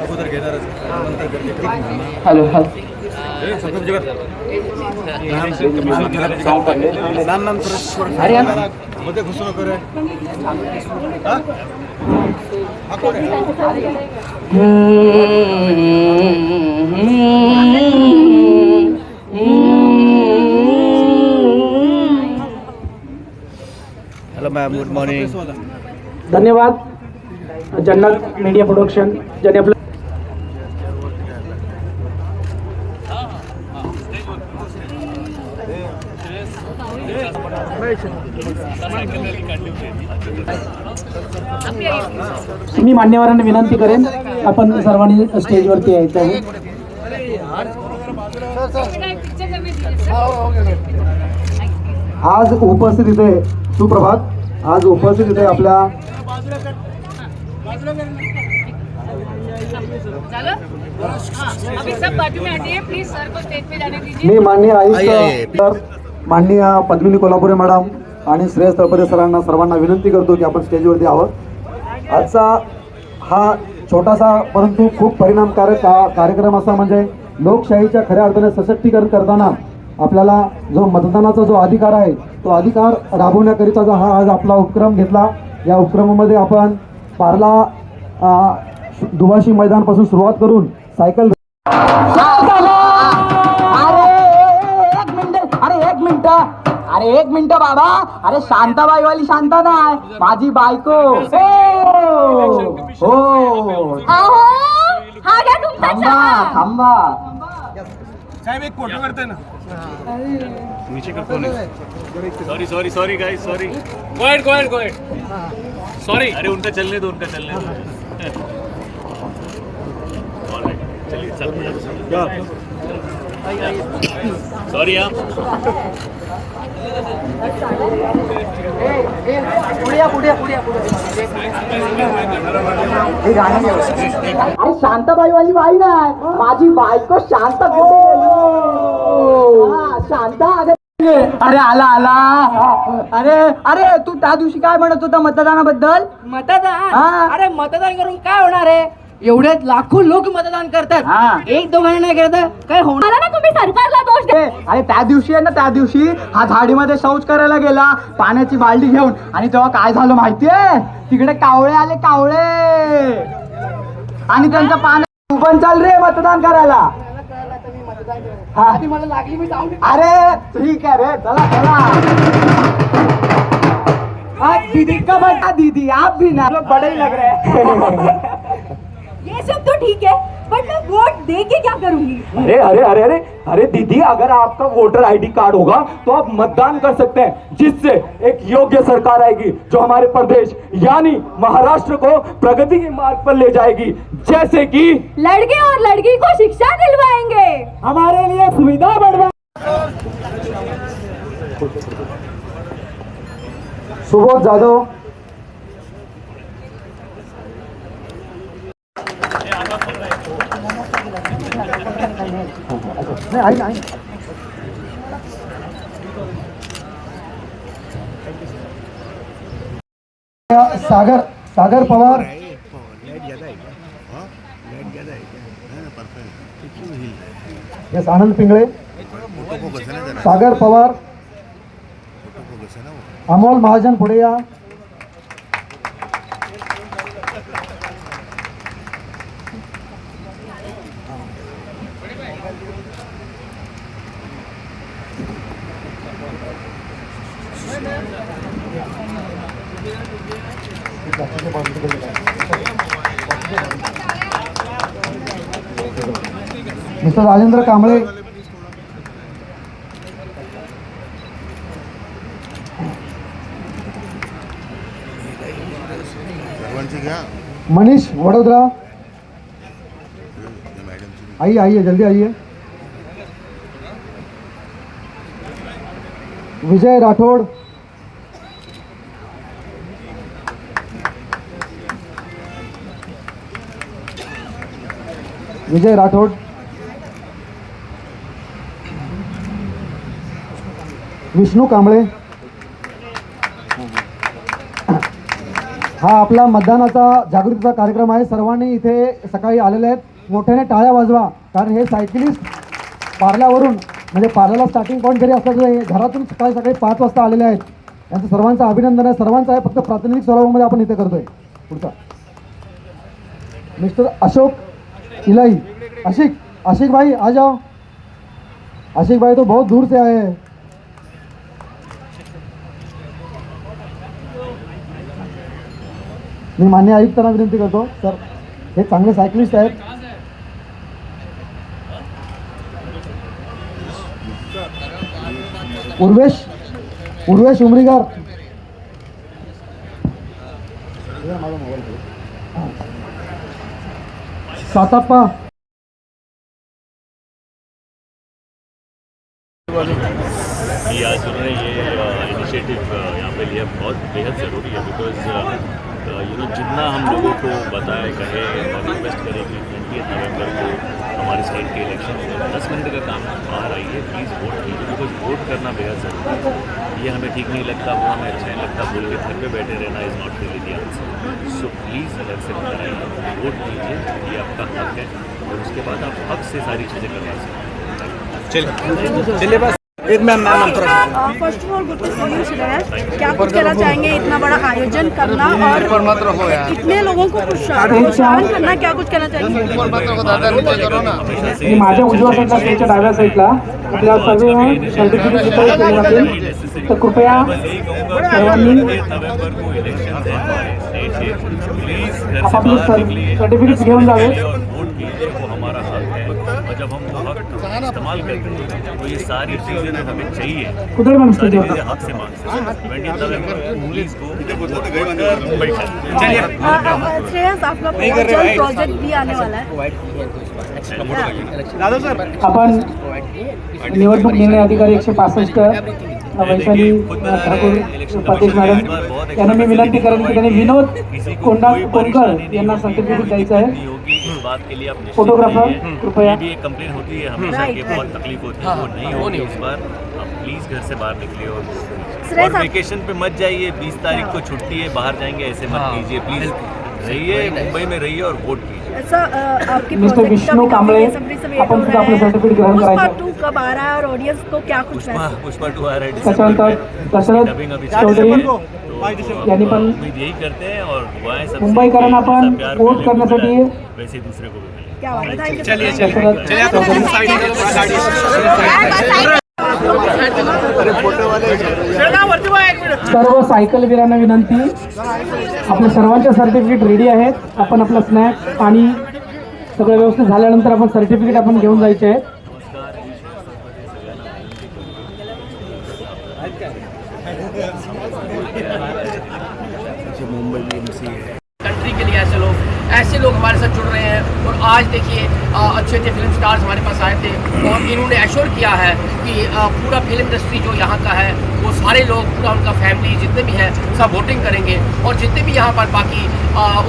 अगोदर घेणारच नंतर करते. हॅलो हॅलो नाम नाम परत अरे मध्ये घुसू नको रे. Hello ma'am, good morning. धन्यवाद जन्नत मीडिया प्रोडक्शन ज्याने आपलं मी मान्यवरांना विनंती करेन आपण सर्वांनी स्टेजवरती यायचं आहे. आज उपस्थित इथे सुप्रभात. आज उपस्थित इथे आपल्या मी माननीय आयुक्त माननीय पद्मिनी कोल्हापुरे मॅडम आणि श्रेयस तळपदे सरांना सर्वांना विनंती करतो की आपण स्टेजवरती यावं. आजचा हा छोटासा परंतु खूप परिणामकारक कार्यक्रम असा म्हणजे लोकशाहीच्या खऱ्या अर्थाने सशक्तीकरण करताना आपल्याला जो मतदानाचा जो अधिकार आहे तो अधिकार राबवण्याकरिता हा आज आपला उपक्रम घेतला. या उपक्रमामध्ये आपण पार्ला दुभाषी मैदानापासून सुरुवात करून सायकल एक मिनिट बाबा. अरे शांताबाई वाली शांता नाही माझी बायको. हो थांबा थांबा साहेब एक फोटो करते ना. Sorry sorry guys, sorry. Go ahead. Sorry. अरे उनका चलने दो. चलिए चल. सॉरी आप. अरे शांताबाई वाली बाई नाही माझी बायको शांता. शांता अरे आला. अरे तू त्या दिवशी काय म्हणत होता मतदानाबद्दल? मतदान? अरे मतदान करून काय होणार आहे? एवढे लाखो लोक मतदान करतात, एक दोघांना नाही करत काय होणार ना. तुम्ही सरकारला दोष द्या. अरे त्या दिवशी आहे ना, त्या दिवशी हा झाडीमध्ये शौच करायला गेला पाण्याची बालडी घेऊन आणि तेव्हा काय झालं माहितीये? तिकडे कावळे आले आणि त्यांचं पाणी तू पण चाल रे मतदान करायला. मला लागली मी जाऊन. अरे ठीक है रे चला. दीदी का बेटा दीदी आप भी ना लोग बड़े ही लग रहे हैं. ये सब तो ठीक है बट मैं वोट दे के क्या करूंगी? अरे दीदी, अगर आपका वोटर आईडी कार्ड होगा तो आप मतदान कर सकते हैं, जिससे एक योग्य सरकार आएगी जो हमारे प्रदेश यानी महाराष्ट्र को प्रगति के मार्ग पर ले जाएगी. जैसे कि लड़के और लड़की को शिक्षा दिलवाएंगे, हमारे लिए सुविधा बढ़वा. सुबोध जाधव. नाही. सागर पवार. यस आनंद पिंगळे. सागर पवार. अमोल महाजन पुढे या. मिस्टर राजेंद्र कांबळे. मनीष वडोदरा. आइए जल्दी आइए. विजय राठौड़. विष्णू कांबळे. हा आपला मतदानाचा जागृतीचा कार्यक्रम आहे. सर्वांनी इथे सकाळी आलेले आहेत, मोठ्याने टाळ्या वाजवा, कारण हे सायकलिस्ट पार्ल्यावरून म्हणजे पार्ल्याला स्टार्टिंग पॉईंट जरी असलं तरी घरातून सकाळी 5 वाजता आलेले आहेत. यांचं सर्वांचं अभिनंदन आहे. सर्वांचं आहे, फक्त प्रातिनिधिक स्वरूपामध्ये आपण इथे करतोय. पुढचा मिस्टर अशोक इलाई. आशिक भाई आ जाओ. आशिक भाई तो बहुत दूर से आए हैं. मी मान्य आयुक्तांना विनंती करतो, सर हे चांगले सायकलिस्ट आहेत. उर्वेश उमरीकर. साताप्पा. कि आज उन्होंने ये इनिशिएटिव यहाँ पे लिया बहुत बेहद ज़रूरी है, बिकॉज जितना हम लोगों को बताए कहे और रिक्वेस्ट करें कि 20 नवंबर को हमारे स्टेट के इलेक्शन 10 मिनट का काम बाहर आइए, प्लीज़ वोट कीजिए, बिकॉज वोट करना बेहद ज़रूरी है. ये हमें ठीक नहीं लगता, वो हमें अच्छा नहीं लगता बोल के घर पे बैठे रहना is not really the answer. So please घर से बाहर आइए, वोट कीजिए, ये आपका हक है और उसके बाद आप हक से सारी चीज़ें करवा सकते हैं. चलिए बस first of all good to see you Shreyas, क्या कुछ कहना चाहेंगे इतना बड़ा आयोजन करना और इतने लोगों को प्रोत्साहन करना, क्या कुछ कहना चाहेंगे? माझ्या उजव्या साईडला स्टेजच्या डाव्या साईडला आपल्या सर्व सर्टिफिकेट वितरित केले जातील, तर कृपया सर्वांनी आपापले सर्टिफिकेट घेऊन जावे. वो हमारा हक है और जब हम वो हक इस्तेमाल करते हैं तो ये सारी चीज़ें हमें चाहिए, कुठे मग सारी चीज़ें हक से मांग सकते हैं. 20 नवंबर को पुलिस को श्रेयस, आपका जल्द प्रोजेक्ट भी आने वाला है. आपण निवडणूक निर्णय अधिकारी 165 वैशाली ठाकूर प्रतीक मॅडम यांना मी विनंती करेन की त्यांनी विनोद कोंडकर यांना सर्टिफिकेट द्यायचं आहे. इस बात के लिए आप फोटोग्राफर कृपया. भी एक कंप्लेन होती है हमेशा कि बहुत तकलीफ होती है, वो नहीं होगी इस बार. आप प्लीज़ घर से बाहर निकलिए और वेकेशन पे मत जाइए. 20 तारीख को छुट्टी है, बाहर जाएंगे ऐसे मत कीजिए. प्लीज़ रहिए, मुंबई में रहिए और वोट कीजिए. आपकी मिस्टर विष्णु कांबळे आपण सुद्धा आपलं सर्टिफिकेट ग्रहण करायचं. पुष्पा 2 कब आ रहा है और ऑडियंस को क्या कुछ पुष्पा 2 आ रहा है. त्याच्यानंतर दशरथ चौधरी यांनी पण उम्मीद यही करते हैं और दुआएं सबसे मुंबईकरांना पण प्यार वोट मिले, करण्यासाठी वैसे दूसरे को भी मिले. क्या बात है. Thank you. सर्व सायकलवीरांना विनंती, आपल्या सर्वांच्या सर्टिफिकेट रेडी आहेत. आपण आपला स्नॅक्स पाणी सगळं व्यवस्थित झाल्यानंतर आपण सर्टिफिकेट आपण घेऊन जायचे आहेत. कंट्री के लिए ऐसे लोग हमारे साथ जुड़ रहे हैं. और आज देखिए अच्छे अच्छे फिल्म स्टार्स हमारे पास आए थे और इन्होंने एश्योर किया है कि पूरा फिल्म इंडस्ट्री जो यहाँ का है वो सारे लोग, पूरा उनका फैमिली जितने भी हैं सब वोटिंग करेंगे. और जितने भी यहाँ पर बाकी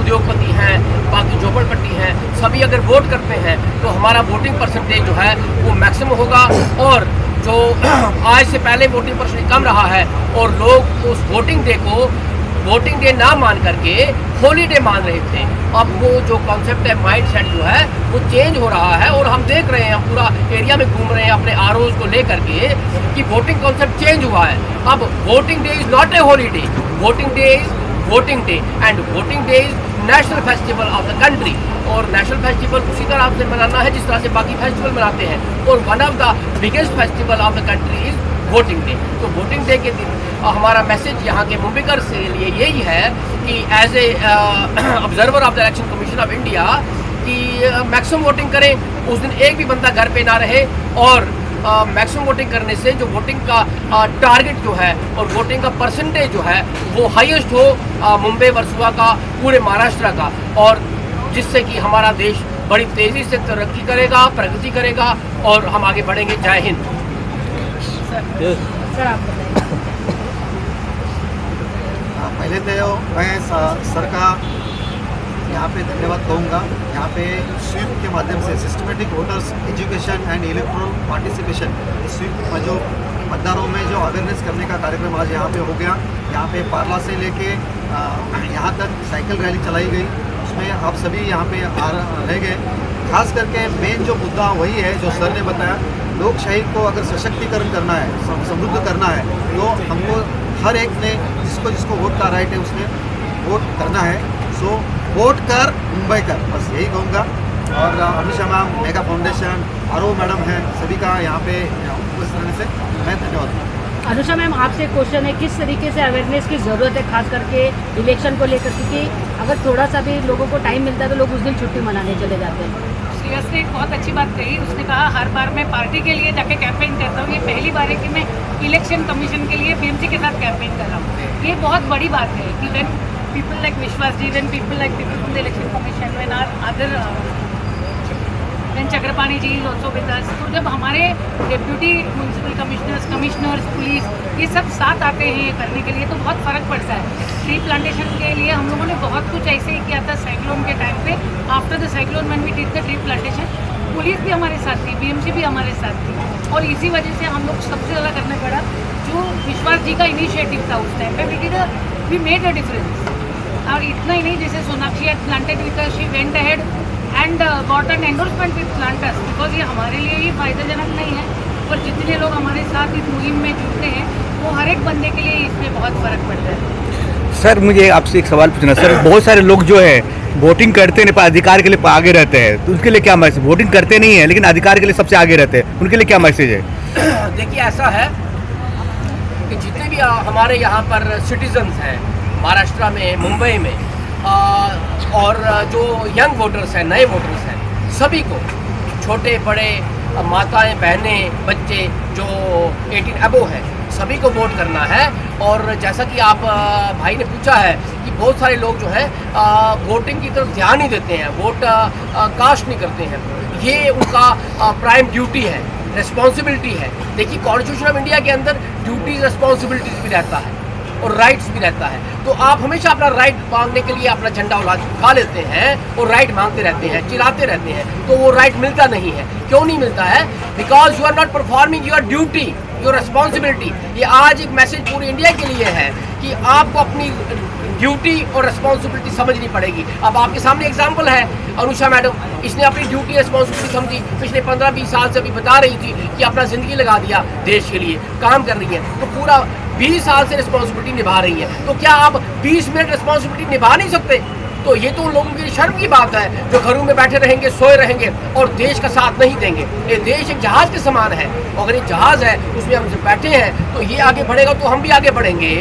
उद्योगपति हैं, बाकी झोपड़पट्टी हैं, सभी अगर वोट करते हैं तो हमारा वोटिंग परसेंटेज जो है वो मैक्सिमम होगा. और जो आज से पहले वोटिंग परसेंटेज कम रहा है और लोग उस वोटिंग डे को वोटिंग डे ना मान करके हॉलीडे मान रहे थे, अब वो जो कॉन्सेप्ट है, माइंड सेट जो है वो चेंज हो रहा है. और हम देख रहे हैं, हम पूरा एरिया में घूम रहे हैं अपने आरओज को लेकर के कि वोटिंग कॉन्सेप्ट चेंज हुआ है. अब voting day is not a holiday, voting day is voting day and voting day is national festival of the country. और नेशनल फेस्टिवल उसी तरह से मनाना है जिस तरह से बाकी फेस्टिवल मनाते हैं. और one of the biggest festival of the country is voting day. तो वोटिंग डे के दिन हमारा मैसेज यहाँ के मुंबईकर से लिए यही है कि as a observer of the election Commission of India कि मैक्सिमम वोटिंग करें. उस दिन एक भी बंदा घर पे ना रहे और मैक्सिमम वोटिंग करने से जो वोटिंग का टारगेट जो है और वोटिंग का परसेंटेज जो है वो हाईएस्ट हो मुंबई वर्सोवा का, पूरे महाराष्ट्र का. और जिससे कि हमारा देश बड़ी तेज़ी से तरक्की करेगा, प्रगति करेगा और हम आगे बढ़ेंगे. जय हिंद. पहले तो मैं सर का यहाँ पे धन्यवाद कहूँगा. यहाँ पे स्वीप के माध्यम से systematic voters education and electoral participation, SVEEP में जो मतदारों में जो अवेयरनेस करने का कार्यक्रम आज यहाँ पे हो गया। यहाँ पे पार्ला से लेके यहाँ तक साइकिल रैली चलाई गई, उसमें आप सभी यहाँ पे रह गए। खास करके मेन जो मुद्दा वही है जो सर ने बताया, लोकशाही को अगर सशक्तिकरण करना है, समृद्ध करना है, तो हमको हर एक ने जिसको वोट का राइट है उसने वोट करना है। सो वोट कर मुंबई कर, बस यही कहूँगा। और Amisha ma'am, mega foundation, RO madam हैं, सभी का यहाँ पे उपस्थित रहने से मैं धन्यवाद दूँ। अनुषा मैम, आपसे क्वेश्चन है, किस तरीके से अवेयरनेस की ज़रूरत है खास करके इलेक्शन को लेकर, क्योंकि अगर थोड़ा सा भी लोगों को टाइम मिलता है तो लोग उस दिन छुट्टी मनाने चले जाते हैं। श्रेयस ने एक बहुत अच्छी बात कही। उसने कहा हर बार मैं पार्टी के लिए जाके कैंपेन करता हूँ, ये पहली बार है कि मैं इलेक्शन कमीशन के लिए बीएमसी के साथ कैंपेन कर रहा हूँ। ये बहुत बड़ी बात है कि when people like Vishwas ji, when people like people from the election commission, when are other Chakrapani ji is also with us, तो जब हमारे डेप्यूटी म्यूनसिपल कमिश्नर्स, पुलिस, ये सब साथ आते हैं ये करने के लिए, तो बहुत फ़र्क पड़ता है। ट्री प्लांटेशन के लिए हम लोगों ने बहुत कुछ ऐसे ही किया था साइक्लोन के टाइम पे। After the cyclone when we did the tree plantation, police भी हमारे साथ थी, बीएमसी भी हमारे साथ थी, और इसी वजह से हम लोग सबसे ज़्यादा करना पड़ा जो विश्वास जी का इनिशिएटिव था उस टाइम पे। We made a difference. और इतना ही नहीं, जैसे Sonakshi had planted with us, she went ahead and got an endorsement with planters, because ये हमारे लिए ही फायदेजनक नहीं है, पर जितने लोग हमारे साथ इस मुहिम में जुड़ते हैं वो हर एक बंदे के लिए इसमें बहुत फ़र्क पड़ता है। सर, मुझे आपसे एक सवाल पूछना। सर, बहुत सारे लोग जो है वोटिंग करते नहीं, पर अधिकार के लिए आगे रहते हैं, तो उसके लिए क्या मैसेज? वोटिंग करते नहीं है लेकिन अधिकार के लिए सबसे आगे रहते हैं, उनके लिए क्या मैसेज है? देखिए, ऐसा है कि जितने भी हमारे यहाँ पर सिटीजन्स हैं महाराष्ट्र में, मुंबई में, और जो यंग वोटर्स हैं, नए वोटर्स हैं, सभी को, छोटे बड़े, माताएं, बहनें, बच्चे जो 18 अबो हैं, सभी को वोट करना है। और जैसा कि आप भाई ने पूछा है कि बहुत सारे लोग जो हैं वोटिंग की तरफ ध्यान नहीं देते हैं, वोट कास्ट नहीं करते हैं। ये उनका प्राइम ड्यूटी है, रिस्पॉन्सिबिलिटी है। देखिए, कॉन्स्टिट्यूशन ऑफ इंडिया के अंदर ड्यूटीज, रिस्पॉन्सिबिलिटीज भी रहता है और राइट्स भी रहता है। तो आप हमेशा अपना राइट मांगने के लिए अपना झंडा उठा लेते हैं और राइट मांगते रहते हैं, चिल्लाते रहते हैं, तो वो राइट मिलता नहीं है। क्यों नहीं मिलता है? Because you are not performing your duty, your responsibility. ये आज एक मैसेज पूरी इंडिया के लिए है कि आपको अपनी ड्यूटी और रिस्पॉन्सिबिलिटी समझनी पड़ेगी। अब आपके सामने एग्जाम्पल है अनुषा मैडम, इसने अपनी ड्यूटी रिस्पॉन्सिबिलिटी समझी, पिछले 15-20 साल से अभी बता रही थी कि अपना ज़िंदगी लगा दिया देश के लिए, काम कर रही है, तो पूरा 20 साल से रिस्पॉन्सिबिलिटी निभा रही है। तो क्या आप 20 मिनट रिस्पॉन्सिबिलिटी निभा नहीं सकते? तो ये तो उन लोगों की शर्म की बात है जो घरों में बैठे रहेंगे, सोए रहेंगे और देश का साथ नहीं देंगे। ये देश एक जहाज़ के समान है, अगर ये जहाज़ है उसमें हम बैठे हैं तो ये आगे बढ़ेगा तो हम भी आगे बढ़ेंगे।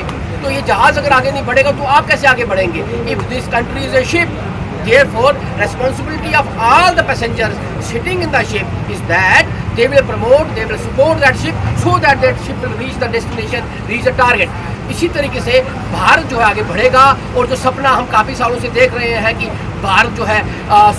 तो ये जहाज़ अगर आगे नहीं बढ़ेगा तो आप कैसे आगे बढ़ेंगे? If this country is a ship, therefore responsibility of all the passengers sitting in the ship is that they will promote, they will support that ship so that that ship will reach the destination, reach the target. इसी तरीके से भारत जो है आगे बढ़ेगा, और जो सपना हम काफ़ी सालों से देख रहे हैं कि भारत जो है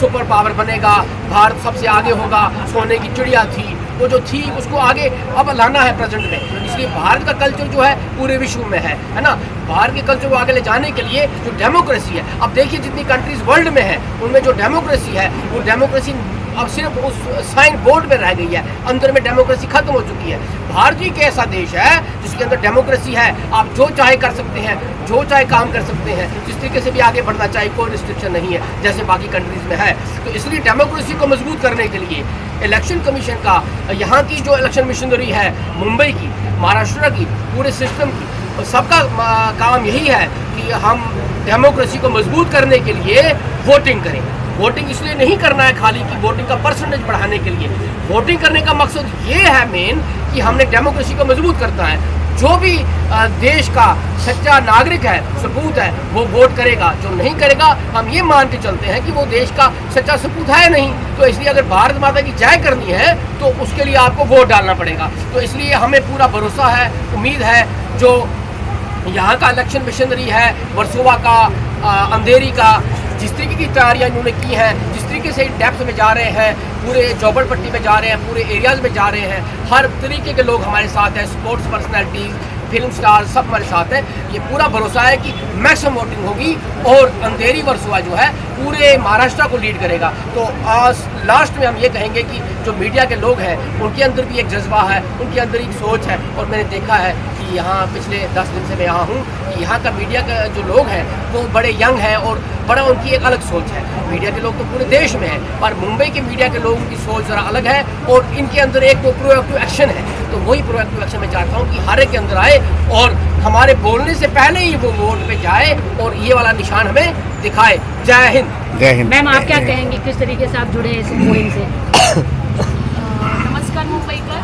सुपर पावर बनेगा, भारत सबसे आगे होगा, सोने की चिड़िया थी, वो जो थी उसको आगे अब लाना है प्रेजेंट में। इसलिए भारत का कल्चर जो है पूरे विश्व में है ना। भारत के कल्चर को आगे ले जाने के लिए जो डेमोक्रेसी है, अब देखिए जितनी कंट्रीज वर्ल्ड में है उनमें जो डेमोक्रेसी है वो डेमोक्रेसी अब सिर्फ उस साइन बोर्ड में रह गई है, अंदर में डेमोक्रेसी खत्म हो चुकी है। भारत ही एक ऐसा देश है जिसके अंदर डेमोक्रेसी है, आप जो चाहे कर सकते हैं, जो चाहे काम कर सकते हैं, जिस तरीके से भी आगे बढ़ना चाहिए, कोई रिस्ट्रिक्शन नहीं है जैसे बाकी कंट्रीज में है। तो इसलिए डेमोक्रेसी को मजबूत करने के लिए इलेक्शन कमीशन का, यहाँ की जो इलेक्शन मशीनरी है मुंबई की, महाराष्ट्र की, पूरे सिस्टम की, सबका काम यही है कि हम डेमोक्रेसी को मजबूत करने के लिए वोटिंग करें। वोटिंग इसलिए नहीं करना है खाली कि वोटिंग का परसेंटेज बढ़ाने के लिए, वोटिंग करने का मकसद ये है मेन कि हमने डेमोक्रेसी को मजबूत करना है। जो भी देश का सच्चा नागरिक है, सपूत है, वो वोट करेगा, जो नहीं करेगा हम ये मान के चलते हैं कि वो देश का सच्चा सपूत है नहीं। तो इसलिए अगर भारत माता की जय करनी है तो उसके लिए आपको वोट डालना पड़ेगा। तो इसलिए हमें पूरा भरोसा है, उम्मीद है, जो यहाँ का इलेक्शन मिशनरी है, वर्सोवा का, अंधेरी का, जिस तरीके की तैयारियाँ इन्होंने की हैं, जिस तरीके से डेप्थ में जा रहे हैं, पूरे झोपड़पट्टी में जा रहे हैं, पूरे एरियाज़ में जा रहे हैं, हर तरीके के लोग हमारे साथ हैं, स्पोर्ट्स पर्सनैलिटीज़, फिल्म स्टार सब हमारे साथ हैं। ये पूरा भरोसा है कि मैक्सिमम वोटिंग होगी और अंधेरी वर्सोवा जो है पूरे महाराष्ट्र को लीड करेगा। तो आज लास्ट में हम ये कहेंगे कि जो मीडिया के लोग हैं उनके अंदर भी एक जज्बा है, उनके अंदर एक सोच है। और मैंने देखा है कि यहाँ पिछले 10 दिन से मैं यहाँ हूँ कि यहाँ का मीडिया का जो लोग हैं वो बड़े यंग हैं और बड़ा उनकी एक अलग सोच है। मीडिया के लोग तो पूरे देश में हैं, पर मुंबई के मीडिया के लोगों की सोच ज़रा अलग है और इनके अंदर एक तो प्रोएक्टिव एक्शन है। तो वही प्रोएक्टिव एक्शन मैं चाहता हूँ कि हर एक के अंदर आए और हमारे बोलने से पहले ही वो वोट पे जाए और ये वाला निशान हमें दिखाए। जय हिंद। जय हिंद। मैम आप क्या कहेंगे, किस तरीके से आप जुड़े हैं इस मुहिम से? नमस्कार Mumbaikar,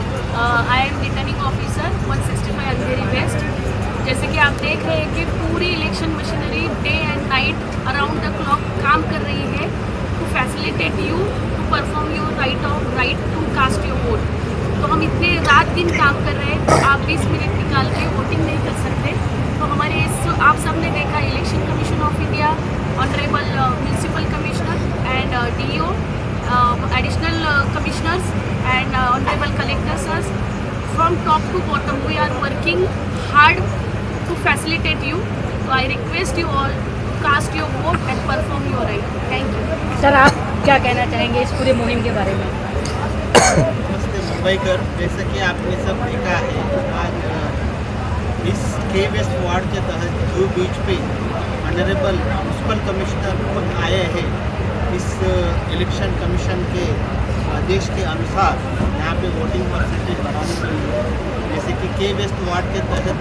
I am returning officer 165 Andheri west. जैसे कि आप देख रहे हैं कि पूरी election machinery day and night around the clock काम कर रही है to facilitate you to perform your right to cast your vote. तो हम इतने रात दिन काम कर रहे हैं, तो आप 20 मिनट निकाल के वोटिंग नहीं कर सकते। तो हमारे आप सबने देखा election Commission of India, honourable municipal commissioner and DO, additional commissioners and honourable collector sir, from top to bottom we are working hard to facilitate you. So I request you all to cast your vote and perform your right. Thank you. Sir आप क्या कहना चाहेंगे इस पूरे मुहिम के बारे में? नमस्ते मुंबईकर, जैसे कि आपने सब देखा है आज इस के वेस्ट वार्ड के तहत जू बीच पे ऑनरेबल म्यूनसिपल कमिश्नर खुद आए हैं। इस इलेक्शन कमीशन के आदेश के अनुसार यहाँ पे वोटिंग परसेंटेज बढ़ाने के लिए, जैसे कि के वेस्ट वार्ड के तहत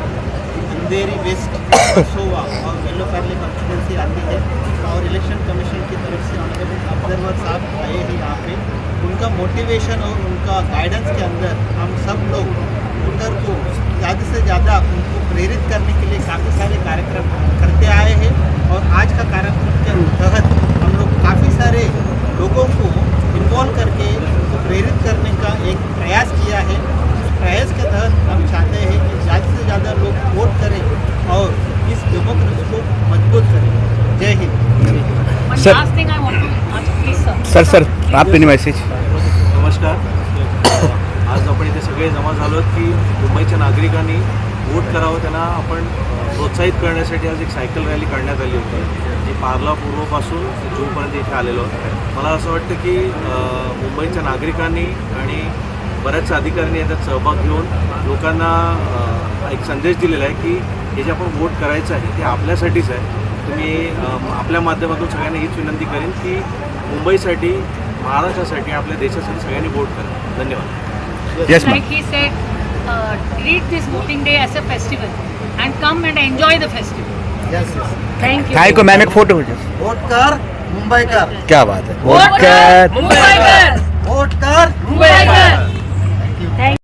अंधेरी वेस्ट, वर्सोवा और येलो फैमिली कॉन्स्टिट्यूंसी आती है और इलेक्शन कमीशन की तरफ से ऑनरेबल ऑब्जर्वर साहब आए हैं यहाँ पे। उनका मोटिवेशन और उनका गाइडेंस के अंदर हम सब लोग वोटर को ज़्यादा से ज़्यादा उनको प्रेरित करने के लिए काफ़ी सारे कार्यक्रम करते आए हैं। और आज का कार्यक्रम के तहत हम लोग काफ़ी सारे लोगों को इन्वॉल्व करके उनको प्रेरित करने का एक प्रयास किया है। उस प्रयास के तहत हम चाहते हैं कि ज़्यादा से ज़्यादा लोग वोट करें और इस डेमोक्रेसी को मजबूत करें। जय हिंद। सर आपने मैसेज। नमस्कार, आज आपण इथे सगळे जमा झालो की मुंबईच्या नागरिकांनी वोट करावं, त्यांना आपण प्रोत्साहित करण्यासाठी आज एक सायकल रॅली काढण्यात आली होती जी पार्ला पूर्वपासून जूनपर्यंत इथे आलेलो. मला असं वाटतं की मुंबईच्या नागरिकांनी आणि बऱ्याचशा अधिकाऱ्यांनी याच्यात सहभाग घेऊन लोकांना एक संदेश दिलेला आहे की हे जे आपण वोट करायचं आहे ते आपल्यासाठीच आहे. तुम्ही आपल्या माध्यमातून सगळ्यांना हीच विनंती करेन की मुंबईसाठी, महाराष्ट्रासाठी, आपल्या देशासाठी सगळ्यांनी वोट करा. धन्यवाद. Yes, Like he said, treat this voting day as a festival and come and enjoy the festival. Yes, yes. Thank you. Thank you ma'am, एक फोटो। वोट कर मुंबईकर। क्या बात है। वोट कर मुंबईकर। वोट कर मुंबईकर।